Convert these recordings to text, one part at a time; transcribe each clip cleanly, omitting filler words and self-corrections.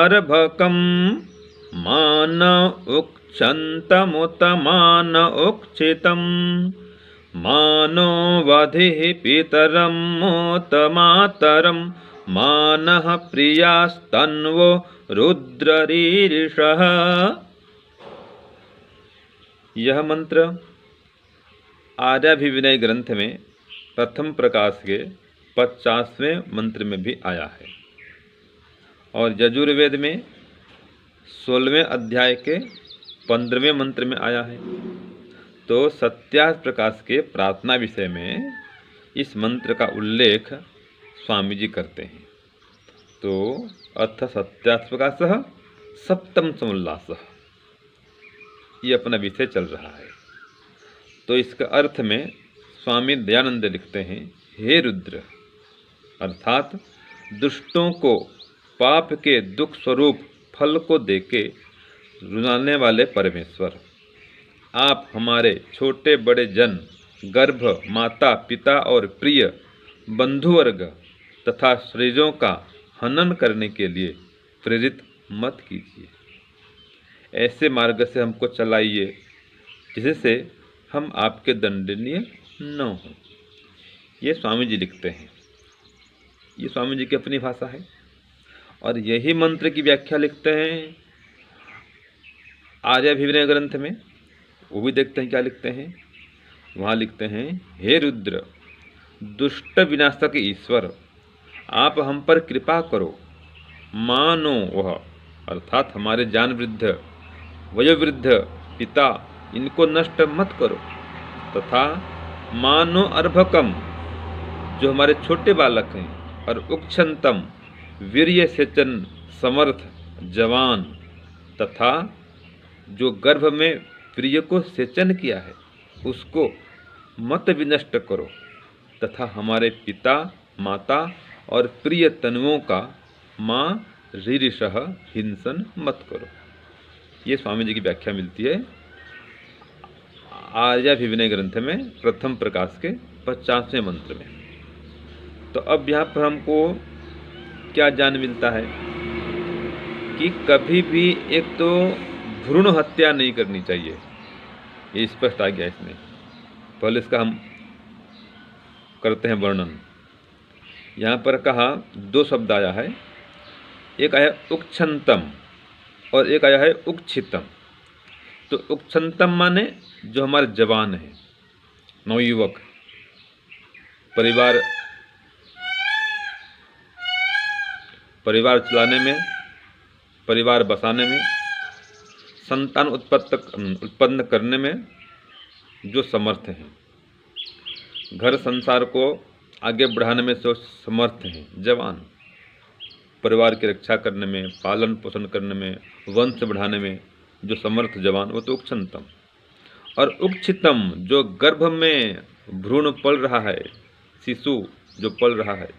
अर्भकं मान उक्षन्तमुत मान उक्षितं मानो वधिः पितरं मोत मातरं मानः प्रियास्तन्वो रुद्ररीरिषः। यह मंत्र आर्याभिविनय ग्रंथ में प्रथम प्रकाश के 50वें मंत्र में भी आया है और यजुर्वेद में 16वें अध्याय के 15वें मंत्र में आया है। तो सत्यार्थ प्रकाश के प्रार्थना विषय में इस मंत्र का उल्लेख स्वामी जी करते हैं। तो अथ सत्यार्थ प्रकाशः सप्तम समुल्लासः, ये अपना विषय चल रहा है। तो इसका अर्थ में स्वामी दयानंद लिखते हैं, हे रुद्र अर्थात दुष्टों को पाप के दुख स्वरूप फल को देके रुलाने वाले परमेश्वर, आप हमारे छोटे बड़े जन, गर्भ, माता पिता और प्रिय बंधुवर्ग तथा शरीरों का हनन करने के लिए प्रेरित मत कीजिए। ऐसे मार्ग से हमको चलाइए जिससे हम आपके दंडनीय न हों। ये स्वामी जी लिखते हैं, ये स्वामी जी की अपनी भाषा है। और यही मंत्र की व्याख्या लिखते हैं आर्याभिविनय ग्रंथ में, वो भी देखते हैं क्या लिखते हैं। वहाँ लिखते हैं, हे रुद्र दुष्ट विनाशक ईश्वर, आप हम पर कृपा करो। मानो वह अर्थात हमारे जान वृद्ध वयोवृद्ध पिता, इनको नष्ट मत करो। तथा मानो अर्भकम, जो हमारे छोटे बालक हैं, और उक्षंतम वीर्य सेचन समर्थ जवान, तथा जो गर्भ में प्रिय को सेचन किया है उसको मत विनष्ट करो। तथा हमारे पिता माता और प्रिय तनुओं का माँ रीरिषः हिंसन मत करो। ये स्वामी जी की व्याख्या मिलती है आर्याभिविनय ग्रंथ में प्रथम प्रकाश के 50वें मंत्र में। तो अब यहाँ पर हमको क्या जान मिलता है कि कभी भी एक तो भ्रूण हत्या नहीं करनी चाहिए, ये स्पष्ट आ गया इसमें। पहले इसका हम करते हैं वर्णन। यहाँ पर कहा दो शब्द आया है, एक आया उक्षंतम और एक आया है उक्षितम। तो उक्षंतम माने जो हमारे जवान हैं, नवयुवक, परिवार चलाने में, परिवार बसाने में, संतान उत्पन्न करने में जो समर्थ हैं, घर संसार को आगे बढ़ाने में जो समर्थ हैं, जवान, परिवार की रक्षा करने में, पालन पोषण करने में, वंश बढ़ाने में जो समर्थ जवान, वो तो उक्षंतम। और उक्षितम जो गर्भ में भ्रूण पल रहा है, शिशु जो पल रहा है,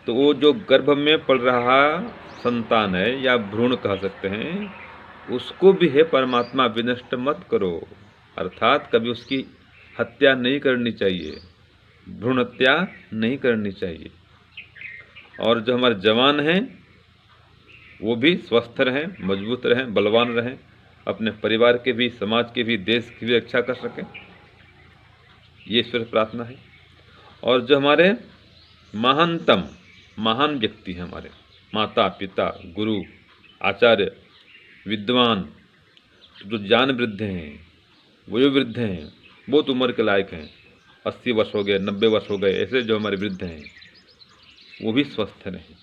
तो वो जो गर्भ में पल रहा संतान है या भ्रूण कह सकते हैं, उसको भी है परमात्मा विनष्ट मत करो। अर्थात कभी उसकी हत्या नहीं करनी चाहिए, भ्रूण हत्या नहीं करनी चाहिए। और जो हमारे जवान हैं वो भी स्वस्थ रहें, मजबूत रहें, बलवान रहें, अपने परिवार के भी, समाज के भी, देश की भी रक्षा कर सकें, ये ईश्वर प्रार्थना है। और जो हमारे महानतम महान व्यक्ति हैं, हमारे माता पिता, गुरु, आचार्य, विद्वान, जो जान वृद्ध हैं, वयोवृद्ध हैं, बहुत उम्र के लायक हैं, 80 वर्ष हो गए, 90 वर्ष हो गए, ऐसे जो हमारे वृद्ध हैं वो भी स्वस्थ रहें,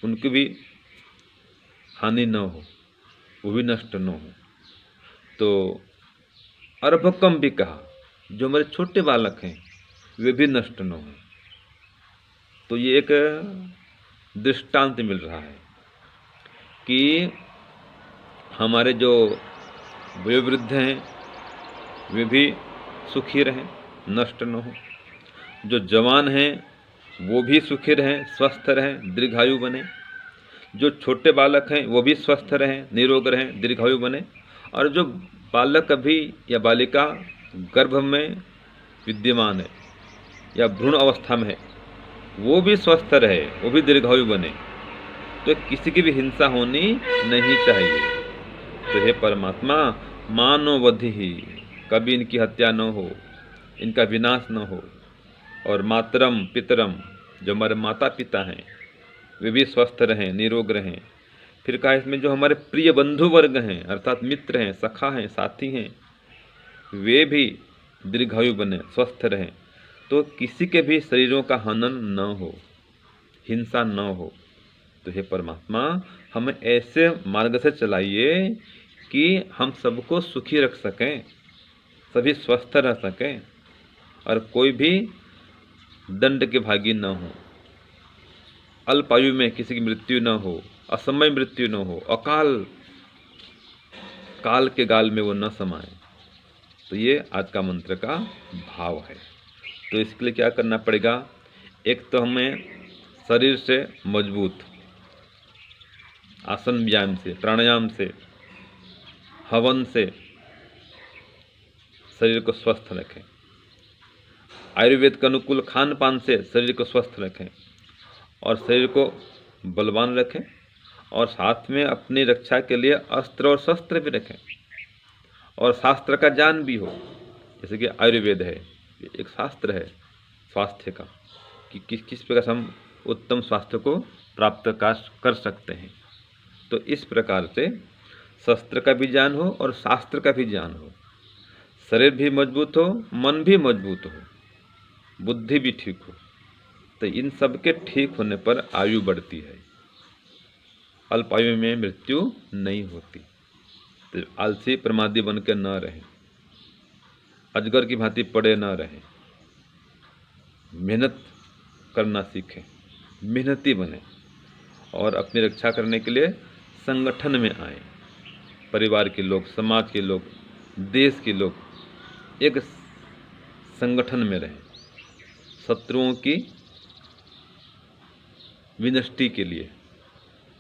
उनकी भी हानि न हो, वो भी नष्ट न हो। तो अर्भकम भी कहा, जो हमारे छोटे बालक हैं वे भी नष्ट न हो। तो ये एक दृष्टांत मिल रहा है कि हमारे जो वयोवृद्ध हैं वे भी सुखी रहें, नष्ट न हो। जो जवान हैं वो भी सुखी रहें, स्वस्थ रहें, दीर्घायु बने। जो छोटे बालक हैं वो भी स्वस्थ रहें, निरोग रहें, दीर्घायु बने। और जो बालक अभी या बालिका गर्भ में विद्यमान है या भ्रूण अवस्था में है वो भी स्वस्थ रहे, वो भी दीर्घायु बने। तो किसी की भी हिंसा होनी नहीं चाहिए। तो हे परमात्मा, मानववधि ही, कभी इनकी हत्या न हो, इनका विनाश न हो। और मातरम पितरम, जो हमारे माता पिता हैं, वे भी स्वस्थ रहें, निरोग रहें। फिर कहा इसमें जो हमारे प्रिय बंधु वर्ग हैं, अर्थात मित्र हैं, सखा हैं, साथी हैं, वे भी दीर्घायु बने, स्वस्थ रहें। तो किसी के भी शरीरों का हनन न हो, हिंसा न हो। तो हे परमात्मा, हमें ऐसे मार्ग से चलाइए कि हम सबको सुखी रख सकें, सभी स्वस्थ रह सकें, और कोई भी दंड के भागी न हो, अल्पायु में किसी की मृत्यु न हो, असमय मृत्यु न हो, अकाल काल के गाल में वो न समाए। तो ये आज का मंत्र का भाव है। तो इसके लिए क्या करना पड़ेगा? एक तो हमें शरीर से मजबूत, आसन व्यायाम से, प्राणायाम से, हवन से शरीर को स्वस्थ रखें। आयुर्वेद के अनुकूल खान पान से शरीर को स्वस्थ रखें और शरीर को बलवान रखें, और साथ में अपनी रक्षा के लिए अस्त्र और शस्त्र भी रखें, और शास्त्र का ज्ञान भी हो। जैसे कि आयुर्वेद है, ये एक शास्त्र है स्वास्थ्य का, कि किस प्रकार से हम उत्तम स्वास्थ्य को प्राप्त कर सकते हैं। तो इस प्रकार से शस्त्र का भी ज्ञान हो और शास्त्र का भी ज्ञान हो, शरीर भी मजबूत हो, मन भी मजबूत हो, बुद्धि भी ठीक हो। तो इन सब के ठीक होने पर आयु बढ़ती है, अल्पायु में मृत्यु नहीं होती। तो आलसी प्रमादी बन के न रहें, अजगर की भांति पड़े न रहें, मेहनत करना सीखें, मेहनती बने, और अपनी रक्षा करने के लिए संगठन में आए। परिवार के लोग, समाज के लोग, देश के लोग एक संगठन में रहें, शत्रुओं की विनष्टि के लिए,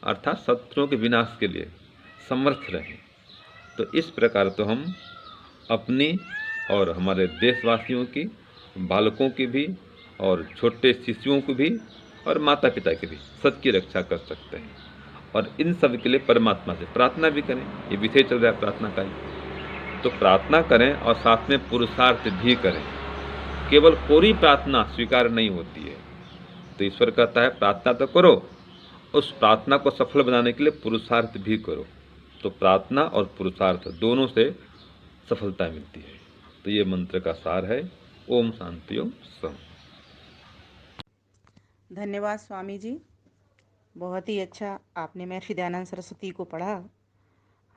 अर्थात शत्रुओं के विनाश के लिए समर्थ रहें। तो इस प्रकार तो हम अपनी और हमारे देशवासियों की, बालकों की भी, और छोटे शिशुओं की भी, और माता पिता की भी सबकी रक्षा कर सकते हैं। और इन सब के लिए परमात्मा से प्रार्थना भी करें। ये विषय चल रहा है प्रार्थना का ही, तो प्रार्थना करें और साथ में पुरुषार्थ भी करें। केवल कोरी प्रार्थना स्वीकार नहीं होती है। तो ईश्वर कहता है प्रार्थना तो करो, उस प्रार्थना को सफल बनाने के लिए पुरुषार्थ भी करो। तो प्रार्थना और पुरुषार्थ दोनों से सफलता मिलती है। तो ये मंत्र का सार है। ओम शांति ओम सम। धन्यवाद स्वामी जी, बहुत ही अच्छा आपने महर्षि दयानंद सरस्वती को पढ़ा।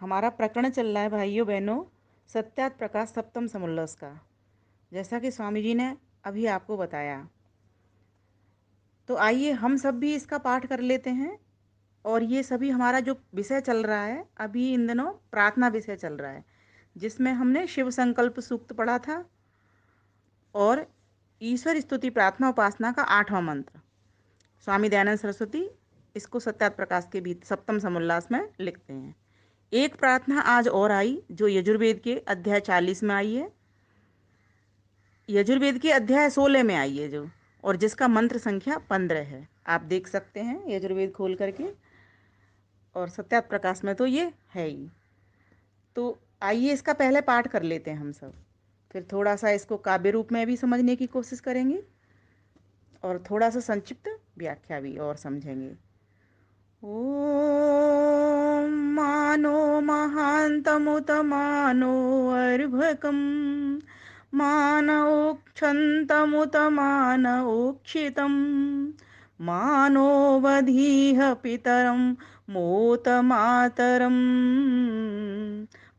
हमारा प्रकरण चल रहा है भाइयों बहनों, सत्यात प्रकाश सप्तम समुल्लास का, जैसा कि स्वामी जी ने अभी आपको बताया। तो आइए हम सब भी इसका पाठ कर लेते हैं। और ये सभी हमारा जो विषय चल रहा है अभी इन दिनों, प्रार्थना विषय चल रहा है, जिसमें हमने शिव संकल्प सूक्त पढ़ा था और ईश्वर स्तुति प्रार्थना उपासना का 8वां मंत्र। स्वामी दयानंद सरस्वती इसको सत्यात प्रकाश के भी सप्तम समुल्लास में लिखते हैं। एक प्रार्थना आज और आई जो यजुर्वेद के अध्याय 40 में आई है, यजुर्वेद के अध्याय 16 में आई है जो, और जिसका मंत्र संख्या 15 है। आप देख सकते हैं यजुर्वेद खोल करके, और सत्यात प्रकाश में तो ये है ही। तो आइए इसका पहले पाठ कर लेते हैं हम सब, फिर थोड़ा सा इसको काव्य रूप में भी समझने की कोशिश करेंगे और थोड़ा सा संक्षिप्त व्याख्या भी और समझेंगे। ओम मानो महान्तमुत मानो अर्भकम् मानोक्षन्तमुत मानोक्षितं मानो वधीह पितरं मोत मातरं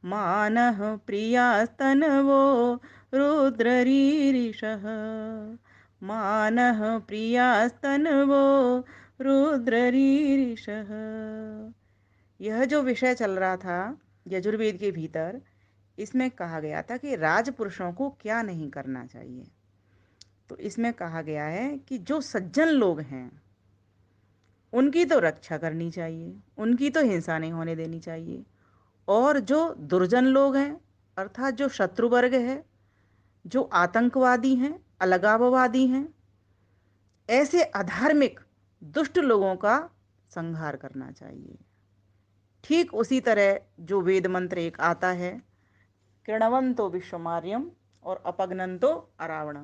मानः प्रियास्तनवो रुद्ररीरिषः मानः प्रियास्तनवो रुद्ररीरिषः। यह जो विषय चल रहा था यजुर्वेद के भीतर, इसमें कहा गया था कि राजपुरुषों को क्या नहीं करना चाहिए। तो इसमें कहा गया है कि जो सज्जन लोग हैं उनकी तो रक्षा करनी चाहिए, उनकी तो हिंसा नहीं होने देनी चाहिए, और जो दुर्जन लोग हैं अर्थात जो शत्रु वर्ग है, जो आतंकवादी हैं, अलगाववादी हैं, ऐसे अधार्मिक दुष्ट लोगों का संहार करना चाहिए। ठीक उसी तरह जो वेद मंत्र एक आता है, कृणवंतो विश्वमार्यम और अपग्नंतो अरावण,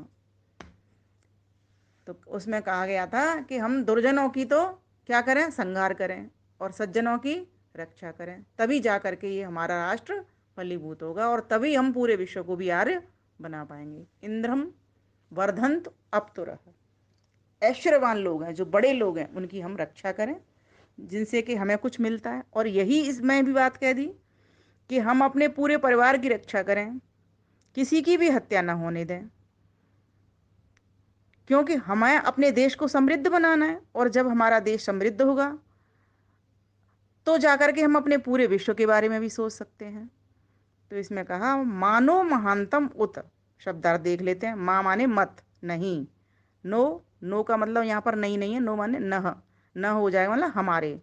तो उसमें कहा गया था कि हम दुर्जनों की तो क्या करें, संहार करें, और सज्जनों की रक्षा करें, तभी जा करके ये हमारा राष्ट्र फलीभूत होगा और तभी हम पूरे विश्व को भी आर्य बना पाएंगे। इंद्रम वर्धंत अपतुरः, ऐश्वर्यवान लोग हैं, जो बड़े लोग हैं, उनकी हम रक्षा करें, जिनसे कि हमें कुछ मिलता है। और यही इसमें भी बात कह दी कि हम अपने पूरे परिवार की रक्षा करें, किसी की भी हत्या ना होने दें, क्योंकि हमें अपने देश को समृद्ध बनाना है, और जब हमारा देश समृद्ध होगा तो जाकर के हम अपने पूरे विश्व के बारे में भी सोच सकते हैं। तो इसमें कहा मानो महानतम उत, शब्दार्थ देख लेते हैं। माँ माने मत, नहीं, नो, नो का मतलब यहाँ पर नहीं नहीं है, नो माने न, न हो जाएगा मतलब हमारे।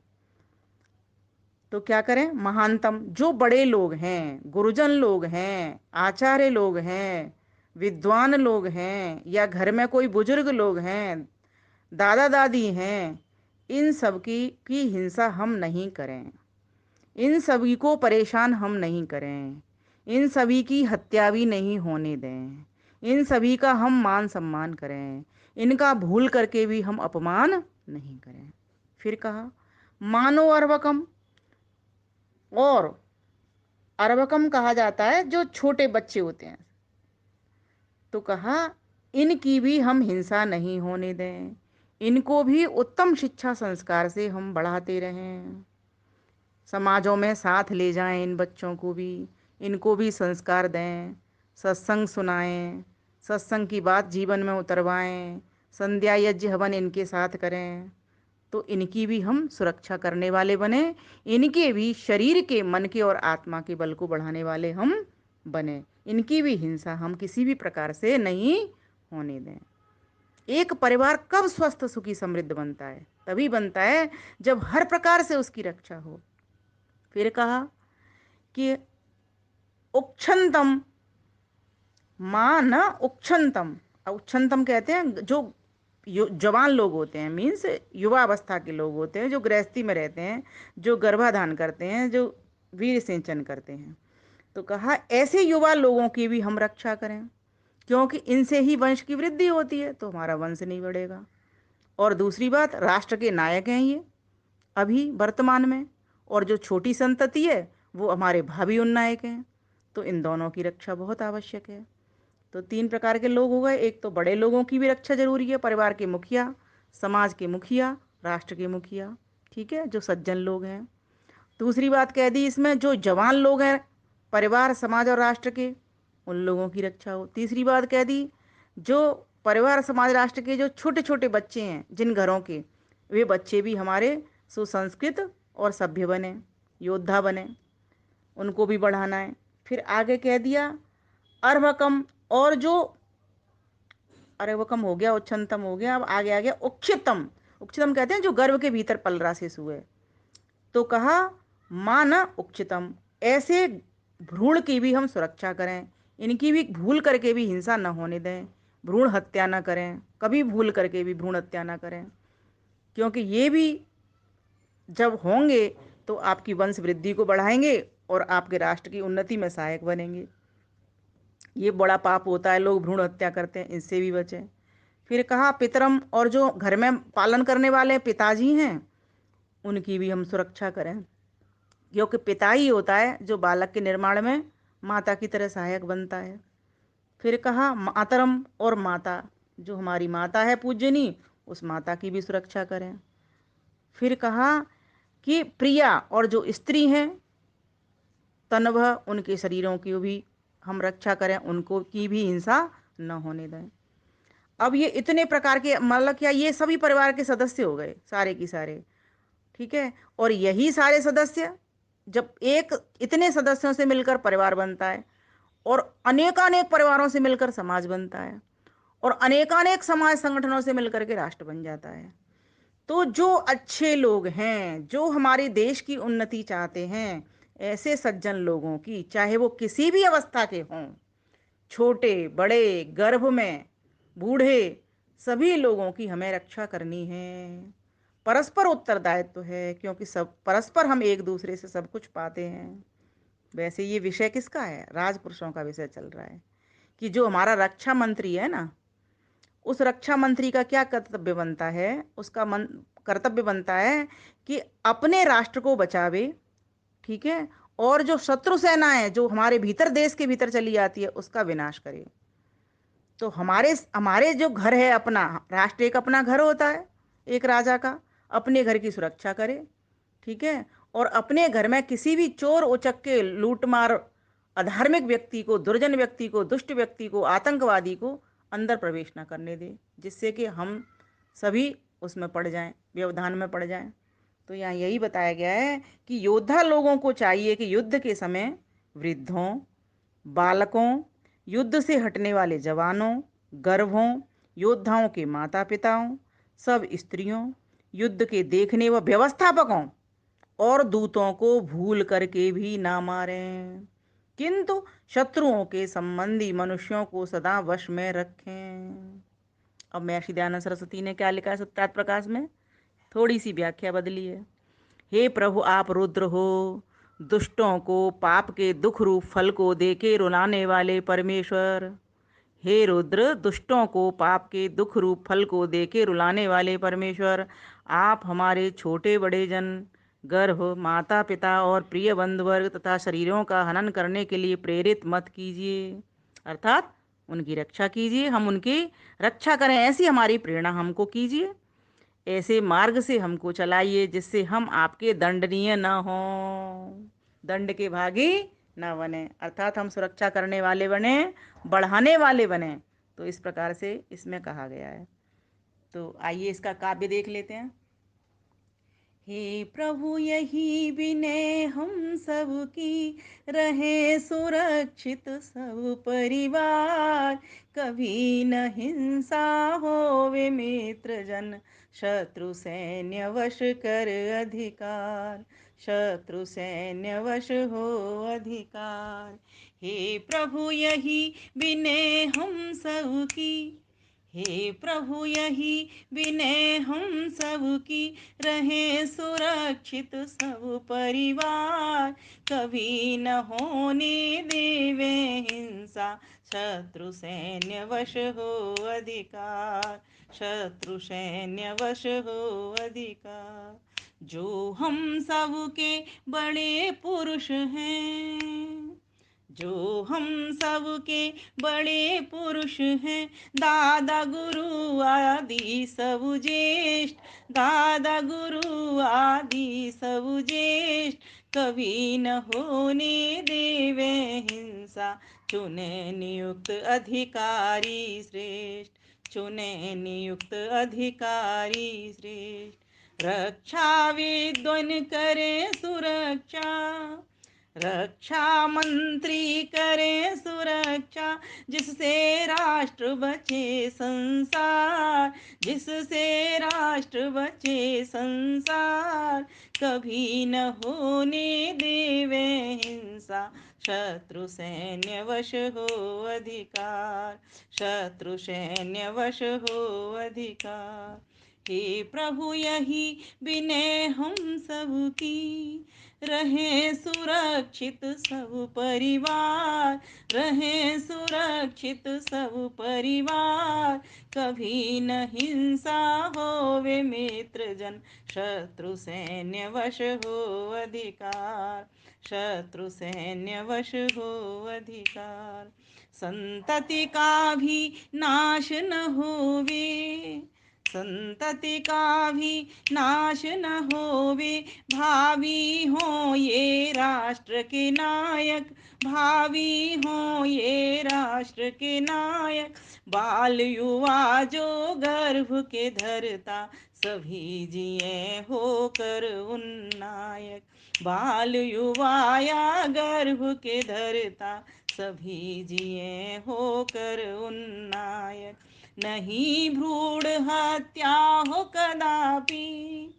तो क्या करें, महानतम, जो बड़े लोग हैं, गुरुजन लोग हैं, आचार्य लोग हैं, विद्वान लोग हैं, या घर में कोई बुजुर्ग लोग हैं, दादा दादी हैं, इन सब की हिंसा हम नहीं करें, इन सभी को परेशान हम नहीं करें, इन सभी की हत्या भी नहीं होने दें, इन सभी का हम मान सम्मान करें, इनका भूल करके भी हम अपमान नहीं करें। फिर कहा मानो अर्वकम, और अर्वकम कहा जाता है जो छोटे बच्चे होते हैं। तो कहा इनकी भी हम हिंसा नहीं होने दें, इनको भी उत्तम शिक्षा संस्कार से हम बढ़ाते रहें, समाजों में साथ ले जाएं इन बच्चों को भी, इनको भी संस्कार दें, सत्संग सुनाएं, सत्संग की बात जीवन में उतरवाएं, संध्या यज्ञ हवन इनके साथ करें, तो इनकी भी हम सुरक्षा करने वाले बने, इनके भी शरीर के, मन के और आत्मा के बल को बढ़ाने वाले हम बने, इनकी भी हिंसा हम किसी भी प्रकार से नहीं होने दें। एक परिवार कब स्वस्थ सुखी समृद्ध बनता है, तभी बनता है जब हर प्रकार से उसकी रक्षा हो। फिर कहा कि उक्षंतम, मां न उक्षंतम, उक्षंतम कहते हैं जो जवान लोग होते हैं, मीन्स युवा अवस्था के लोग होते हैं, जो गृहस्थी में रहते हैं, जो गर्भाधान करते हैं, जो वीर सिंचन करते हैं। तो कहा ऐसे युवा लोगों की भी हम रक्षा करें, क्योंकि इनसे ही वंश की वृद्धि होती है, तो हमारा वंश नहीं बढ़ेगा। और दूसरी बात, राष्ट्र के नायक हैं ये अभी वर्तमान में, और जो छोटी संतति है वो हमारे भावी उन्नायक हैं, तो इन दोनों की रक्षा बहुत आवश्यक है। तो तीन प्रकार के लोग हो गए, एक तो बड़े लोगों की भी रक्षा जरूरी है, परिवार के मुखिया, समाज के मुखिया, राष्ट्र के मुखिया, ठीक है, जो सज्जन लोग हैं। दूसरी बात कह दी इसमें, जो जवान लोग हैं परिवार समाज और राष्ट्र के, उन लोगों की रक्षा हो। तीसरी बात कह दी, जो परिवार समाज राष्ट्र के जो छोटे छोटे बच्चे हैं जिन घरों के, वे बच्चे भी हमारे सुसंस्कृत और सभ्य बने, योद्धा बने, उनको भी बढ़ाना है। फिर आगे कह दिया अर्भकम, और जो अर्भकम हो गया, उच्छन्तम हो गया, अब आगे आ गया उक्षितम। उक्षितम कहते हैं जो गर्भ के भीतर पल रहा शिशु है। तो कहा मां न उक्षितम, ऐसे भ्रूण की भी हम सुरक्षा करें, इनकी भी भूल करके भी हिंसा न होने दें, भ्रूण हत्या न करें, कभी भूल करके भी भ्रूण हत्या न करें, क्योंकि ये भी जब होंगे तो आपकी वंश वृद्धि को बढ़ाएंगे और आपके राष्ट्र की उन्नति में सहायक बनेंगे। ये बड़ा पाप होता है, लोग भ्रूण हत्या करते हैं, इससे भी बचें। फिर कहा पितरम, और जो घर में पालन करने वाले पिताजी हैं उनकी भी हम सुरक्षा करें, क्योंकि पिता ही होता है जो बालक के निर्माण में माता की तरह सहायक बनता है। फिर कहा मातरम, और माता, जो हमारी माता है पूज्यनी, उस माता की भी सुरक्षा करें। फिर कहा कि प्रिया, और जो स्त्री हैं तनव, उनके शरीरों की भी हम रक्षा करें, उनको की भी हिंसा न होने दें। अब ये इतने प्रकार के, मतलब क्या, ये सभी परिवार के सदस्य हो गए सारे की सारे, ठीक है। और यही सारे सदस्य, जब एक इतने सदस्यों से मिलकर परिवार बनता है, और अनेकानेक परिवारों से मिलकर समाज बनता है, और अनेकानेक समाज संगठनों से मिलकर के राष्ट्र बन जाता है। तो जो अच्छे लोग हैं, जो हमारे देश की उन्नति चाहते हैं, ऐसे सज्जन लोगों की, चाहे वो किसी भी अवस्था के हों, छोटे बड़े, गर्भ में बूढ़े, सभी लोगों की हमें रक्षा करनी है। परस्पर उत्तरदायित्व है, क्योंकि सब परस्पर हम एक दूसरे से सब कुछ पाते हैं। वैसे ये विषय किसका है? राजपुरुषों का विषय चल रहा है कि जो हमारा रक्षा मंत्री है ना, उस रक्षा मंत्री का क्या कर्तव्य बनता है? उसका कर्तव्य बनता है कि अपने राष्ट्र को बचावे, ठीक है, और जो शत्रु सेना है जो हमारे भीतर, देश के भीतर चली आती है, उसका विनाश करे। तो हमारे हमारे जो घर है अपना, राष्ट्र एक अपना घर होता है एक राजा का, अपने घर की सुरक्षा करे, ठीक है, और अपने घर में किसी भी चोर उचक्के लूटमार अधार्मिक व्यक्ति को, दुर्जन व्यक्ति को, दुष्ट व्यक्ति को, आतंकवादी को अंदर प्रवेश न करने दे, जिससे कि हम सभी उसमें पड़ जाएं, व्यवधान में पड़ जाएं। तो यहाँ यही बताया गया है कि योद्धा लोगों को चाहिए कि युद्ध के समय वृद्धों, बालकों, युद्ध से हटने वाले जवानों, गर्भों, योद्धाओं के माता पिताओं, सब स्त्रियों, युद्ध के देखने व व्यवस्थापकों और दूतों को भूल करके भी ना मारें, किंतु शत्रुओं के संबंधी मनुष्यों को सदा वश में रखें। अब महर्षि दयानंद सरस्वती ने क्या लिखा है सत्यार्थ प्रकाश में? थोड़ी सी व्याख्या बदली है। हे प्रभु, आप रुद्र हो, दुष्टों को पाप के दुख रूप फल को देके रुलाने वाले परमेश्वर। हे रुद्र, दुष्टों को पाप के दुख रूप फल को देके रुलाने वाले परमेश्वर, आप हमारे छोटे बड़े जन, गर्भ, माता पिता और प्रिय बंधुवर्ग तथा शरीरों का हनन करने के लिए प्रेरित मत कीजिए, अर्थात उनकी रक्षा कीजिए, हम उनकी रक्षा करें, ऐसी हमारी प्रेरणा हमको कीजिए। ऐसे मार्ग से हमको चलाइए जिससे हम आपके दंडनीय न हों, दंड के भागी न बने, अर्थात हम सुरक्षा करने वाले बने, बढ़ाने वाले बने। तो इस प्रकार से इसमें कहा गया है। तो आइए इसका काव्य देख लेते हैं। हे प्रभु, यही विनय हम सब की, रहे सुरक्षित सब परिवार, कभी न हिंसा होवे मित्र जन, शत्रु सैन्य वश कर अधिकार, शत्रु सैन्य वश हो अधिकार। हे प्रभु, यही विनय हम सब की, हे प्रभु, यही विनय हम सब की, रहे सुरक्षित सब परिवार, कभी न होने देवे हिंसा, शत्रु सैन्य वश हो अधिकार, शत्रु सैन्य वश हो अधिकार। जो हम सब के बड़े पुरुष हैं, जो हम सब के बड़े पुरुष हैं, दादा गुरु आदि सब ज्येष्ठ, दादा गुरु आदि सब ज्येष्ठ, कभी न होने देवे हिंसा, चुने नियुक्त अधिकारी श्रेष्ठ, चुने नियुक्त अधिकारी श्रेष्ठ। रक्षा विद्वन करे सुरक्षा, रक्षा मंत्री करे सुरक्षा, जिससे राष्ट्र बचे संसार, जिससे राष्ट्र बचे संसार, कभी न होने देवे हिंसा, शत्रु सैन्य वश हो अधिकार, शत्रु सैन्य वश हो अधिकार। हे प्रभु, यही विनय हम सब की, रहे सुरक्षित सब परिवार, रहे सुरक्षित सब परिवार, कभी न हिंसा होवे मित्र जन, शत्रु सैन्य वश हो अधिकार, शत्रु सैन्य वश हो अधिकार। संतति का भी नाश न होवे, संतति का भी नाश न होवे, भावी हो ये राष्ट्र के नायक, भावी हो ये राष्ट्र के नायक, बाल युवा जो गर्भ के धरता, सभी जिए होकर उन्नायक, बाल युवा या गर्भ के धरता, सभी जिए होकर उन्नायक। नहीं भ्रूण हत्या हो कदापि,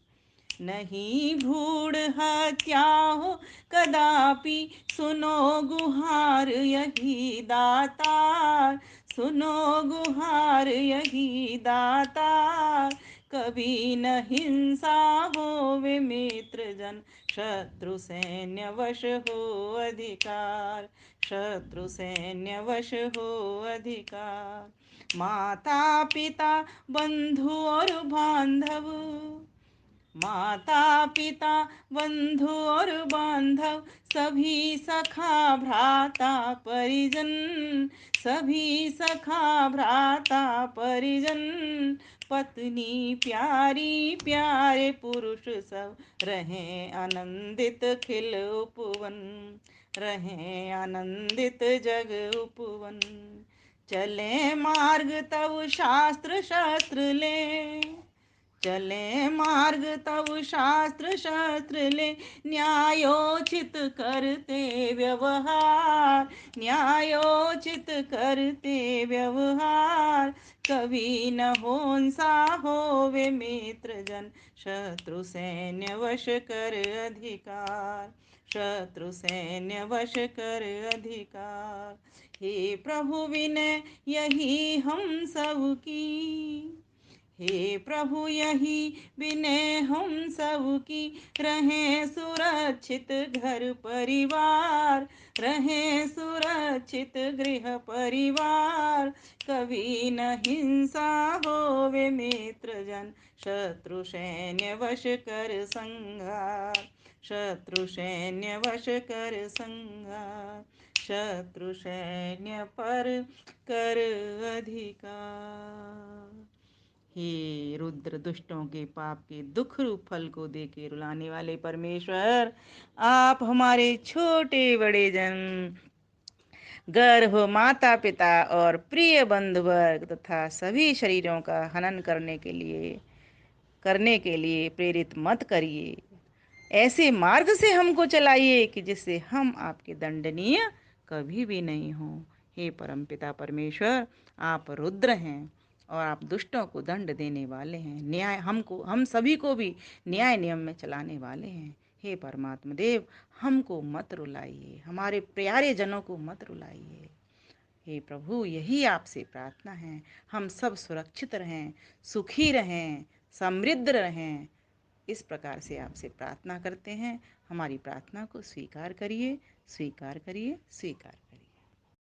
नहीं भ्रूण हत्या हो कदापि, सुनो गुहार यही दातार, सुनो गुहार यही दातार, कभी न हिंसा होवे मित्र जन, शत्रु सैन्य वश हो अधिकार, शत्रु सैन्य वश हो अधिकार। माता पिता बंधु और बांधव, माता पिता बंधु और बांधव, सभी सखा भ्राता परिजन, सभी सखा भ्राता परिजन, पत्नी प्यारी प्यारे पुरुष सब, रहें आनंदित खिल उपवन, रहें आनंदित जग उपवन। चले मार्ग तब शास्त्र शस्त्र ले, चले मार्ग तब शास्त्र शस्त्र ले, न्यायोचित करते व्यवहार, न्यायोचित करते व्यवहार। कभी न होंसा होवे मित्र जन, शत्रु सैन्य वश कर अधिकार, शत्रु सैन्य वश कर अधिकार। हे प्रभु विनय यही हम सब की, हे प्रभु यही विनय हम सब की, रहें सुरक्षित घर परिवार, रहें सुरक्षित गृह परिवार। कभी न हिंसा होवे मित्र जन, शत्रु सैन्य वश कर संहार, शत्रु सैन्य वश कर संहार, शत्रु सैन्य पर कर अधिकार। हे रुद्र दुष्टों के पाप के दुख रूप फल को देके रुलाने वाले परमेश्वर, आप हमारे छोटे बड़े जन, गर्भ माता पिता और प्रिय बंधु वर्ग तथा सभी शरीरों का हनन करने के लिए प्रेरित मत करिए। ऐसे मार्ग से हमको चलाइए कि जिससे हम आपके दंडनीय कभी भी नहीं हो। हे परमपिता परमेश्वर, आप रुद्र हैं और आप दुष्टों को दंड देने वाले हैं, न्याय हम सभी को भी न्याय नियम में चलाने वाले हैं। हे परमात्मा देव, हमको मत रुलाइए, हमारे प्यारे जनों को मत रुलाइए। हे प्रभु, यही आपसे प्रार्थना है, हम सब सुरक्षित रहें, सुखी रहें, समृद्ध रहें। इस प्रकार से आपसे प्रार्थना करते हैं। हमारी प्रार्थना को स्वीकार करिए, स्वीकार करिए, स्वीकार करिए।